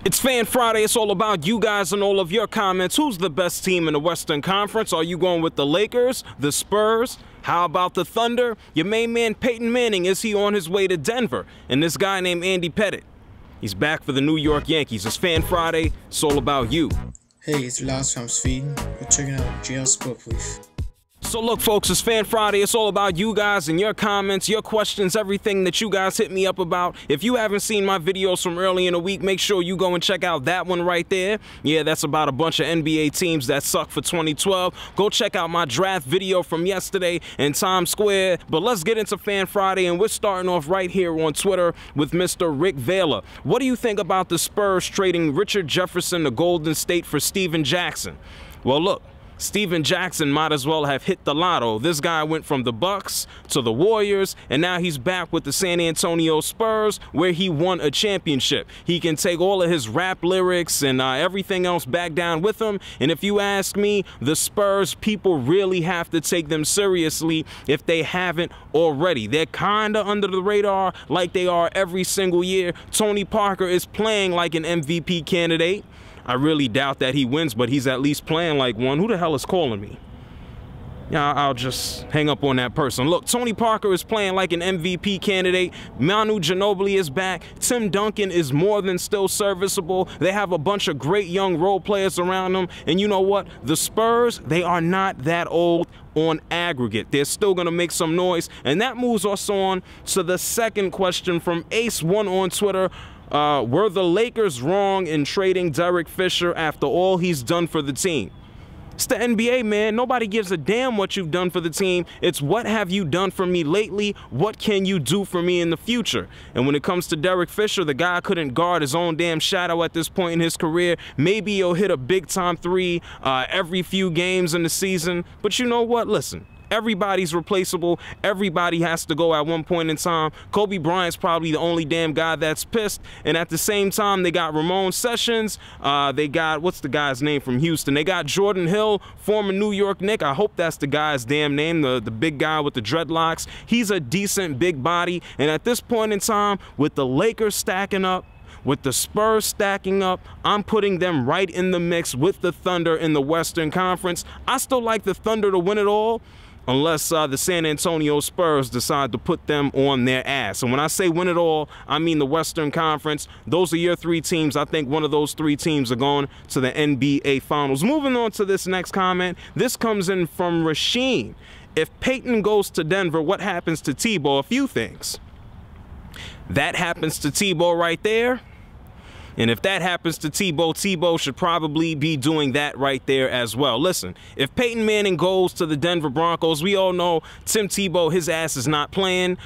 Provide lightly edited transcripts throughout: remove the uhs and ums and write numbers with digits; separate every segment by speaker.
Speaker 1: It's Fan Friday. It's all about you guys and all of your comments. Who's the best team in the Western Conference? Are you going with the Lakers, the Spurs? How about the Thunder? Your main man, Peyton Manning, is he on his way to Denver? And this guy named Andy Pettitte, he's back for the New York Yankees. It's Fan Friday. It's all about you.
Speaker 2: Hey, it's Lars from Sweden. We're checking out JRSportBrief.
Speaker 1: So look, folks, it's Fan Friday. It's all about you guys and your comments, your questions, everything that you guys hit me up about. If you haven't seen my videos from early in the week, make sure you go and check out that one right there. Yeah, that's about a bunch of NBA teams that suck for 2012. Go check out my draft video from yesterday in Times Square. But let's get into Fan Friday, and we're starting off right here on Twitter with Mr. Rick Vela. What do you think about the Spurs trading Richard Jefferson to Golden State for Steven Jackson? Well, look, Steven Jackson might as well have hit the lotto. This guy went from the Bucks to the Warriors, and now he's back with the San Antonio Spurs, where he won a championship. He can take all of his rap lyrics and everything else back down with him. And if you ask me, the Spurs, people really have to take them seriously if they haven't already. They're kind of under the radar like they are every single year. Tony Parker is playing like an MVP candidate. I really doubt that he wins, but he's at least playing like one. Who the hell is calling me? Yeah, I'll just hang up on that person. Look, Tony Parker is playing like an MVP candidate. Manu Ginobili is back. Tim Duncan is more than still serviceable. They have a bunch of great young role players around them. And you know what? The Spurs, they are not that old on aggregate. They're still going to make some noise. And that moves us on to the second question from Ace1 on Twitter. Were the Lakers wrong in trading Derek Fisher after all he's done for the team? It's the NBA, man. Nobody gives a damn what you've done for the team. It's what have you done for me lately? What can you do for me in the future? And when it comes to Derek Fisher, the guy couldn't guard his own damn shadow at this point in his career. Maybe he'll hit a big-time three every few games in the season. But you know what? Listen. Everybody's replaceable. Everybody has to go at one point in time. Kobe Bryant's probably the only damn guy that's pissed. And at the same time, they got Ramon Sessions. They got, what's the guy's name from Houston? They got Jordan Hill, former New York Knick. I hope that's the guy's damn name, the big guy with the dreadlocks. He's a decent big body. And at this point in time, with the Lakers stacking up, with the Spurs stacking up, I'm putting them right in the mix with the Thunder in the Western Conference. I still like the Thunder to win it all, unless the San Antonio Spurs decide to put them on their ass. And when I say win it all, I mean the Western Conference. Those are your three teams. I think one of those three teams are going to the NBA Finals. Moving on to this next comment. This comes in from Rasheen. If Peyton goes to Denver, what happens to Tebow? A few things. That happens to Tebow right there. And if that happens to Tebow, Tebow should probably be doing that right there as well. Listen, if Peyton Manning goes to the Denver Broncos, we all know Tim Tebow, his ass is not playing.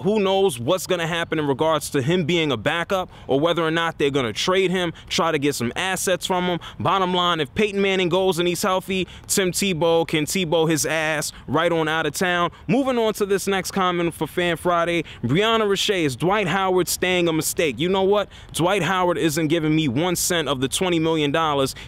Speaker 1: Who knows what's going to happen in regards to him being a backup or whether or not they're going to trade him, try to get some assets from him. Bottom line, if Peyton Manning goes and he's healthy, Tim Tebow can Tebow his ass right on out of town. Moving on to this next comment for Fan Friday. Brianna Richey, is Dwight Howard staying a mistake? You know what? Dwight Howard isn't giving me 1 cent of the $20 million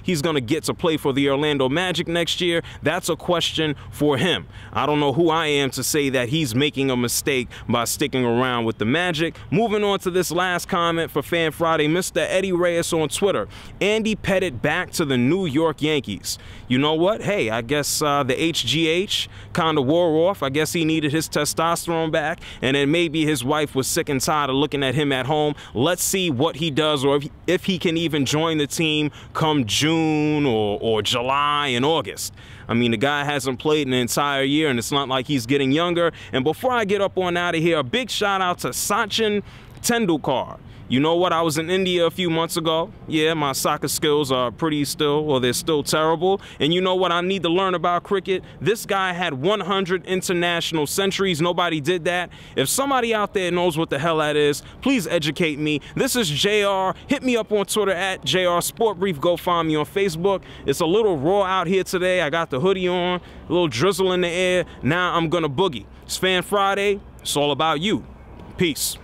Speaker 1: he's going to get to play for the Orlando Magic next year. That's a question for him. I don't know who I am to say that he's making a mistake by sticking around with the Magic. Moving on to this last comment for Fan Friday, Mr. Eddie Reyes on Twitter. Andy Pettitte back to the New York Yankees. You know what? Hey, I guess the HGH kind of wore off. I guess he needed his testosterone back, and then maybe his wife was sick and tired of looking at him at home. Let's see what he does, or if he can even join the team come June or July and August. I mean, the guy hasn't played an entire year, and it's not like he's getting younger. And before I get up on out of here, a big shout out to Sachin Tendulkar. You know what? I was in India a few months ago. Yeah, my soccer skills are they're still terrible. And you know what I need to learn about cricket? This guy had 100 international centuries. Nobody did that. If somebody out there knows what the hell that is, please educate me. This is JR. Hit me up on Twitter at JRSportBrief. Go find me on Facebook. It's a little raw out here today. I got the hoodie on, a little drizzle in the air. Now I'm gonna boogie. It's Fan Friday. It's all about you. Peace.